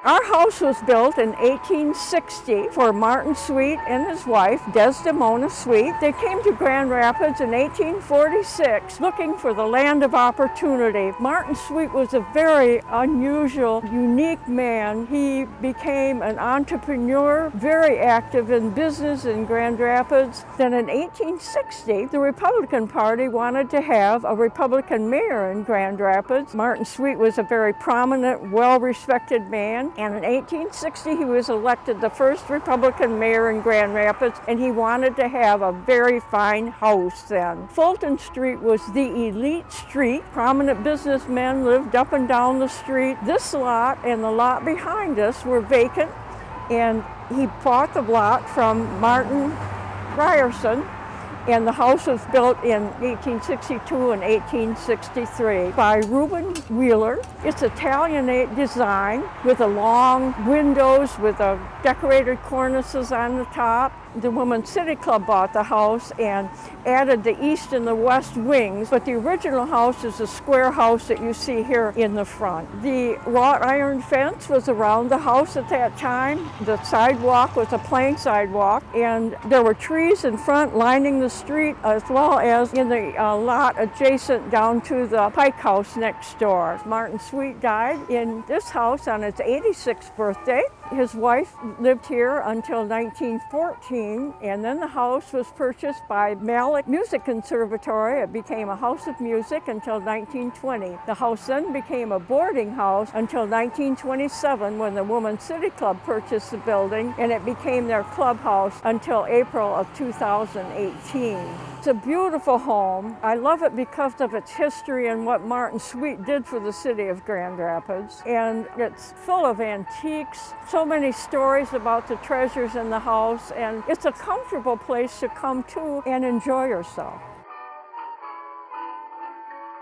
Our house was built in 1860 for Martin Sweet and his wife, Desdemona Sweet. They came to Grand Rapids in 1846 looking for the land of opportunity. Martin Sweet was a very unusual, unique man. He became an entrepreneur, very active in business in Grand Rapids. Then in 1860, the Republican Party wanted to have a Republican mayor in Grand Rapids. Martin Sweet was a very prominent, well-respected man. And in 1860, he was elected the first Republican mayor in Grand Rapids, and he wanted to have a very fine house then. Fulton Street was the elite street. Prominent businessmen lived up and down the street. This lot and the lot behind us were vacant, and he bought the lot from Martin Ryerson. And the house was built in 1862 and 1863 by Reuben Wheeler. It's Italian design with a long windows with a decorated cornices on the top. The Women's City Club bought the house and added the east and the west wings, but the original house is a square house that you see here in the front. The wrought iron fence was around the house at that time. The sidewalk was a plain sidewalk, and there were trees in front lining the street, as well as in the lot adjacent down to the Pike House next door. Martin Sweet died in this house on his 86th birthday. His wife lived here until 1914, and then the house was purchased by Malik Music Conservatory. It became a house of music until 1920. The house then became a boarding house until 1927 when the Women's City Club purchased the building, and it became their clubhouse until April of 2018. It's a beautiful home. I love it because of its history and what Martin Sweet did for the city of Grand Rapids. And it's full of antiques, so many stories about the treasures in the house, and it's a comfortable place to come to and enjoy yourself.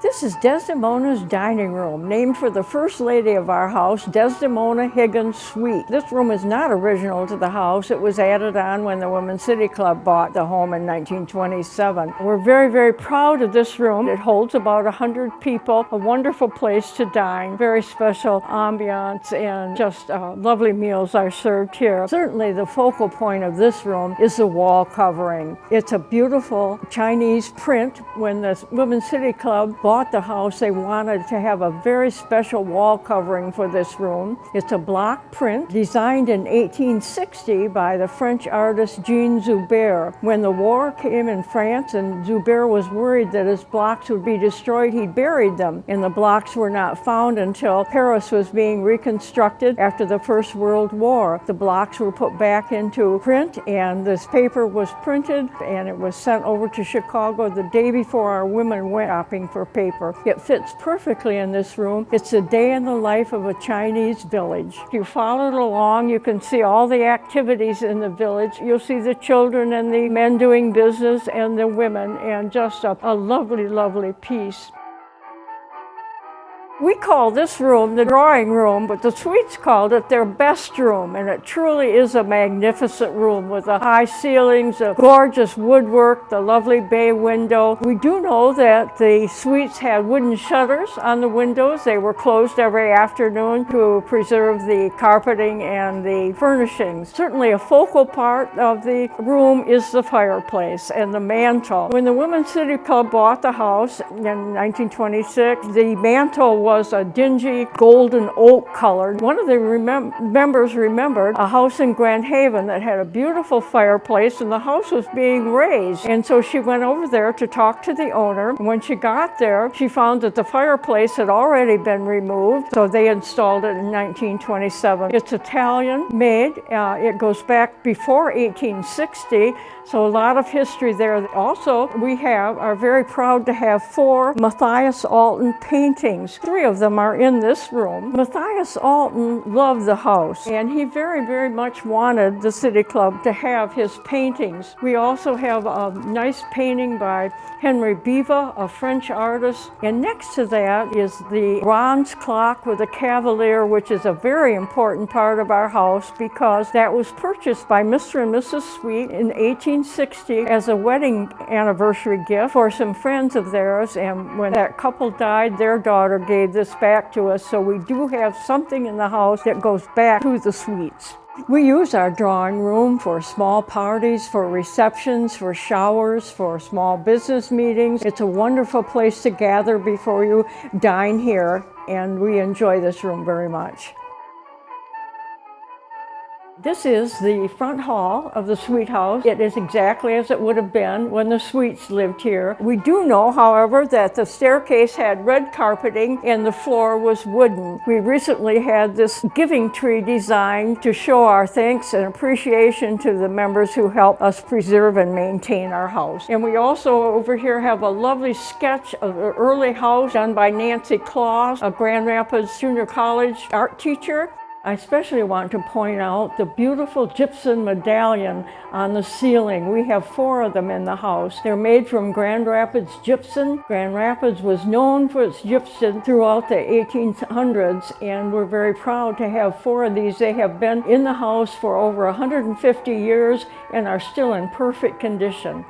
This is Desdemona's dining room, named for the first lady of our house, Desdemona Higgins Sweet. This room is not original to the house. It was added on when the Women's City Club bought the home in 1927. We're very, very proud of this room. It holds about 100 people, a wonderful place to dine, very special ambiance, and just lovely meals are served here. Certainly the focal point of this room is the wall covering. It's a beautiful Chinese print. When the Women's City Club bought the house, they wanted to have a very special wall covering for this room. It's a block print designed in 1860 by the French artist Jean Joubert. When the war came in France and Joubert was worried that his blocks would be destroyed, he buried them, and the blocks were not found until Paris was being reconstructed after the First World War. The blocks were put back into print, and this paper was printed, and it was sent over to Chicago the day before our women went shopping for paper. It fits perfectly in this room. It's a day in the life of a Chinese village. If you follow it along, you can see all the activities in the village. You'll see the children and the men doing business and the women, and just a lovely, lovely piece. We call this room the drawing room, but the Sweets called it their best room, and it truly is a magnificent room with the high ceilings, the gorgeous woodwork, the lovely bay window. We do know that the Sweets had wooden shutters on the windows. They were closed every afternoon to preserve the carpeting and the furnishings. Certainly a focal part of the room is the fireplace and the mantle. When the Women's City Club bought the house in 1926, the mantle was a dingy golden oak color. One of the members remembered a house in Grand Haven that had a beautiful fireplace, and the house was being razed. And so she went over there to talk to the owner. When she got there, she found that the fireplace had already been removed, so they installed it in 1927. It's Italian made. It goes back before 1860, so a lot of history there. Also, we are very proud to have 4 Matthias Alton paintings. 3 of them are in this room. Matthias Alton loved the house, and he very, very much wanted the City Club to have his paintings. We also have a nice painting by Henry Biva, a French artist, and next to that is the bronze clock with a cavalier, which is a very important part of our house because that was purchased by Mr. and Mrs. Sweet in 18 1960 as a wedding anniversary gift for some friends of theirs, and when that couple died, their daughter gave this back to us, so we do have something in the house that goes back to the Sweets. We use our drawing room for small parties, for receptions, for showers, for small business meetings. It's a wonderful place to gather before you dine here, and we enjoy this room very much. This is the front hall of the Sweet House. It is exactly as it would have been when the Sweets lived here. We do know, however, that the staircase had red carpeting and the floor was wooden. We recently had this giving tree designed to show our thanks and appreciation to the members who help us preserve and maintain our house. And we also over here have a lovely sketch of the early house done by Nancy Claus, a Grand Rapids Junior College art teacher. I especially want to point out the beautiful gypsum medallion on the ceiling. We have 4 of them in the house. They're made from Grand Rapids gypsum. Grand Rapids was known for its gypsum throughout the 1800s, and we're very proud to have 4 of these. They have been in the house for over 150 years and are still in perfect condition.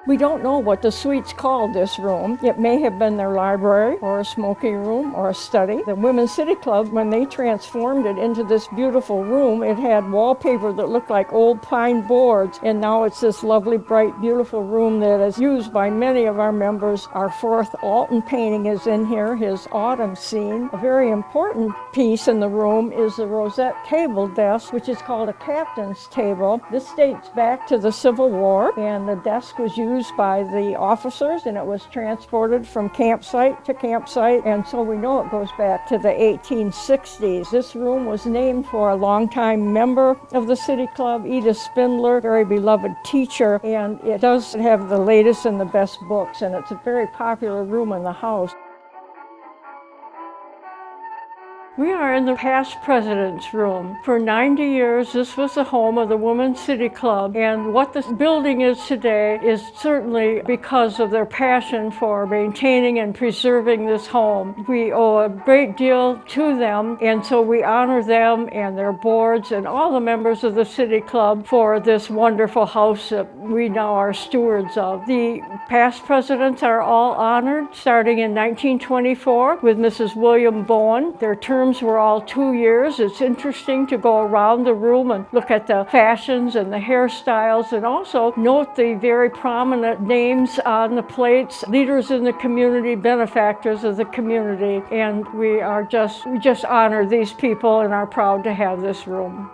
We don't know what the Sweets called this room. It may have been their library or a smoking room or a study. The Women's City Club, when they transformed it into this beautiful room, it had wallpaper that looked like old pine boards, and now it's this lovely, bright, beautiful room that is used by many of our members. Our 4th Alton painting is in here, his autumn scene. A very important piece in the room is the Rosette table desk, which is called a captain's table. This dates back to the Civil War, and the desk was used by the officers, and it was transported from campsite to campsite, and so we know it goes back to the 1860s. This room was named for a longtime member of the City Club, Edith Spindler, very beloved teacher, and it does have the latest and the best books, and it's a very popular room in the house. We are in the past president's room. For 90 years, this was the home of the Women's City Club, and what this building is today is certainly because of their passion for maintaining and preserving this home. We owe a great deal to them, and so we honor them and their boards and all the members of the City Club for this wonderful house that we now are stewards of. The past presidents are all honored, starting in 1924 with Mrs. William Bowen. Their terms were all 2 years. It's interesting to go around the room and look at the fashions and the hairstyles, and also note the very prominent names on the plates, leaders in the community, benefactors of the community, and we just honor these people and are proud to have this room.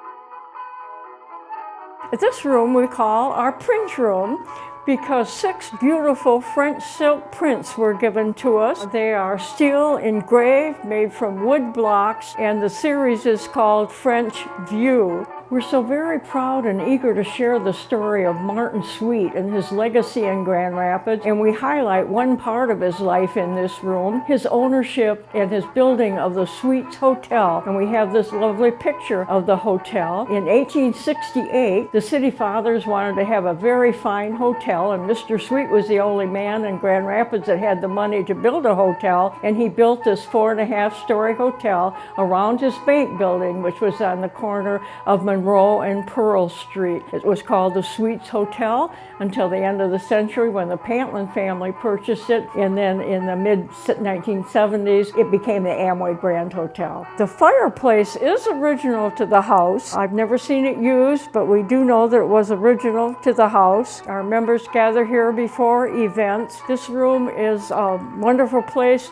This room we call our print room, because 6 beautiful French silk prints were given to us. They are steel engraved, made from wood blocks, and the series is called French View. We're so very proud and eager to share the story of Martin Sweet and his legacy in Grand Rapids, and we highlight one part of his life in this room, his ownership and his building of the Sweets Hotel, and we have this lovely picture of the hotel. In 1868, the City Fathers wanted to have a very fine hotel, and Mr. Sweet was the only man in Grand Rapids that had the money to build a hotel, and he built this 4.5-story hotel around his bank building, which was on the corner of Monroe and Pearl Street. It was called the Sweets Hotel until the end of the century when the Pantlin family purchased it, and then in the mid-1970s it became the Amway Grand Hotel. The fireplace is original to the house. I've never seen it used, but we do know that it was original to the house. Our members gather here before events. This room is a wonderful place.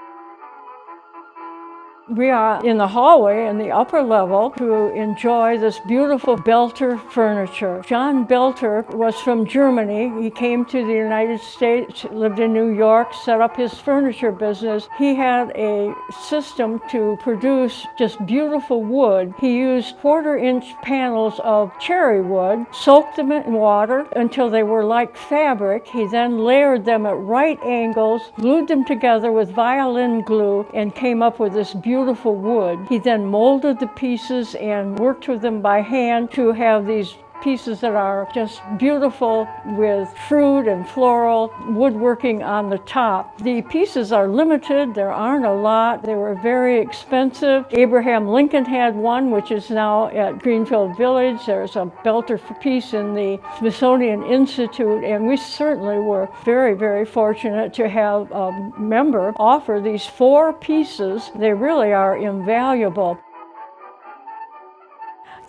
We are in the hallway in the upper level to enjoy this beautiful Belter furniture. John Belter was from Germany. He came to the United States, lived in New York, set up his furniture business. He had a system to produce just beautiful wood. He used 1/4-inch panels of cherry wood, soaked them in water until they were like fabric. He then layered them at right angles, glued them together with violin glue, and came up with this beautiful wood. He then molded the pieces and worked with them by hand to have these pieces that are just beautiful with fruit and floral woodworking on the top. The pieces are limited. There aren't a lot. They were very expensive. Abraham Lincoln had one, which is now at Greenfield Village. There's a Belter piece in the Smithsonian Institute, and we certainly were very, very fortunate to have a member offer these 4 pieces. They really are invaluable.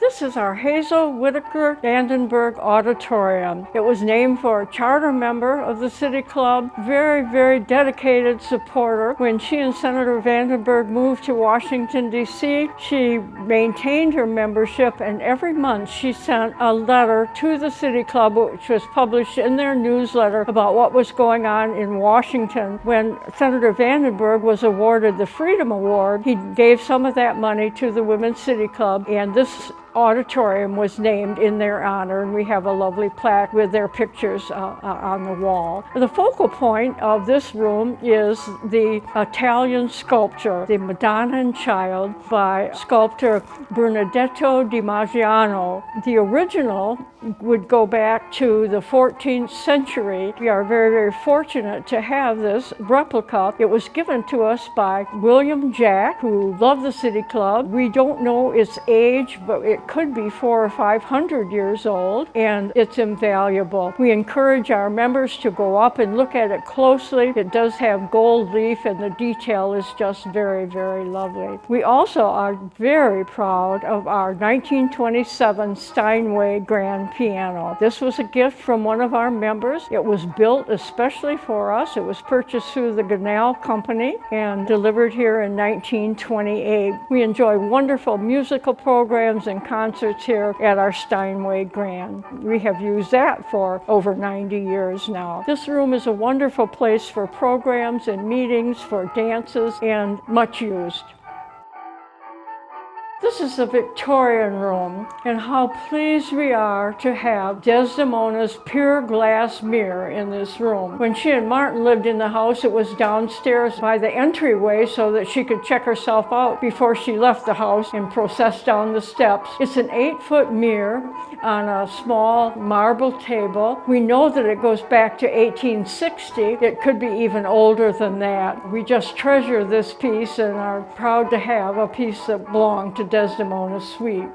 This is our Hazel Whitaker Vandenberg Auditorium. It was named for a charter member of the City Club, very, very dedicated supporter. When she and Senator Vandenberg moved to Washington, D.C., she maintained her membership, and every month she sent a letter to the City Club, which was published in their newsletter about what was going on in Washington. When Senator Vandenberg was awarded the Freedom Award, he gave some of that money to the Women's City Club, and this auditorium was named in their honor, and we have a lovely plaque with their pictures on the wall. The focal point of this room is the Italian sculpture, the Madonna and Child by sculptor Bernardetto di Maggiano. The original would go back to the 14th century. We are very, very fortunate to have this replica. It was given to us by William Jack, who loved the City Club. We don't know its age, but it could be 400 or 500 years old, and it's invaluable. We encourage our members to go up and look at it closely. It does have gold leaf, and the detail is just very, very lovely. We also are very proud of our 1927 Steinway grand piano. This was a gift from one of our members. It was built especially for us. It was purchased through the Ganal Company and delivered here in 1928. We enjoy wonderful musical programs and concerts here at our Steinway Grand. We have used that for over 90 years now. This room is a wonderful place for programs and meetings, for dances, and much used. This is the Victorian room, and how pleased we are to have Desdemona's pure glass mirror in this room. When she and Martin lived in the house, it was downstairs by the entryway so that she could check herself out before she left the house and process down the steps. It's an 8-foot mirror on a small marble table. We know that it goes back to 1860. It could be even older than that. We just treasure this piece and are proud to have a piece that belonged to Desdemona's suite.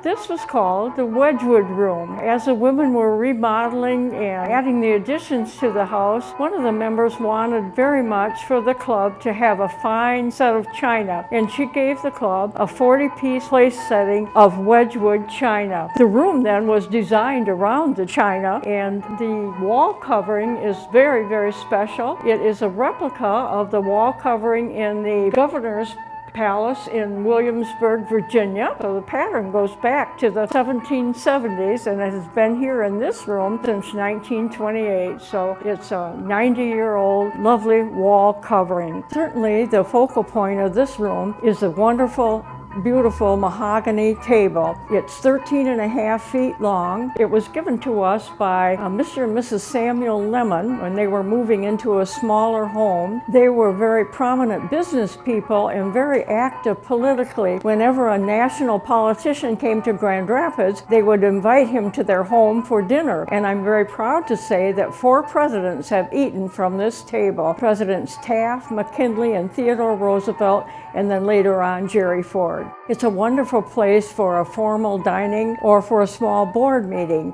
This was called the Wedgwood Room. As the women were remodeling and adding the additions to the house, one of the members wanted very much for the club to have a fine set of china, and she gave the club a 40-piece place setting of Wedgwood china. The room then was designed around the china, and the wall covering is very, very special. It is a replica of the wall covering in the Governor's Palace in Williamsburg, Virginia. So the pattern goes back to the 1770s, and it has been here in this room since 1928. So it's a 90-year-old lovely wall covering. Certainly the focal point of this room is a wonderful, beautiful mahogany table. It's 13.5 feet long. It was given to us by Mr. and Mrs. Samuel Lemon when they were moving into a smaller home. They were very prominent business people and very active politically. Whenever a national politician came to Grand Rapids, they would invite him to their home for dinner. And I'm very proud to say that 4 presidents have eaten from this table. Presidents Taft, McKinley, and Theodore Roosevelt, and then later on Jerry Ford. It's a wonderful place for a formal dining or for a small board meeting.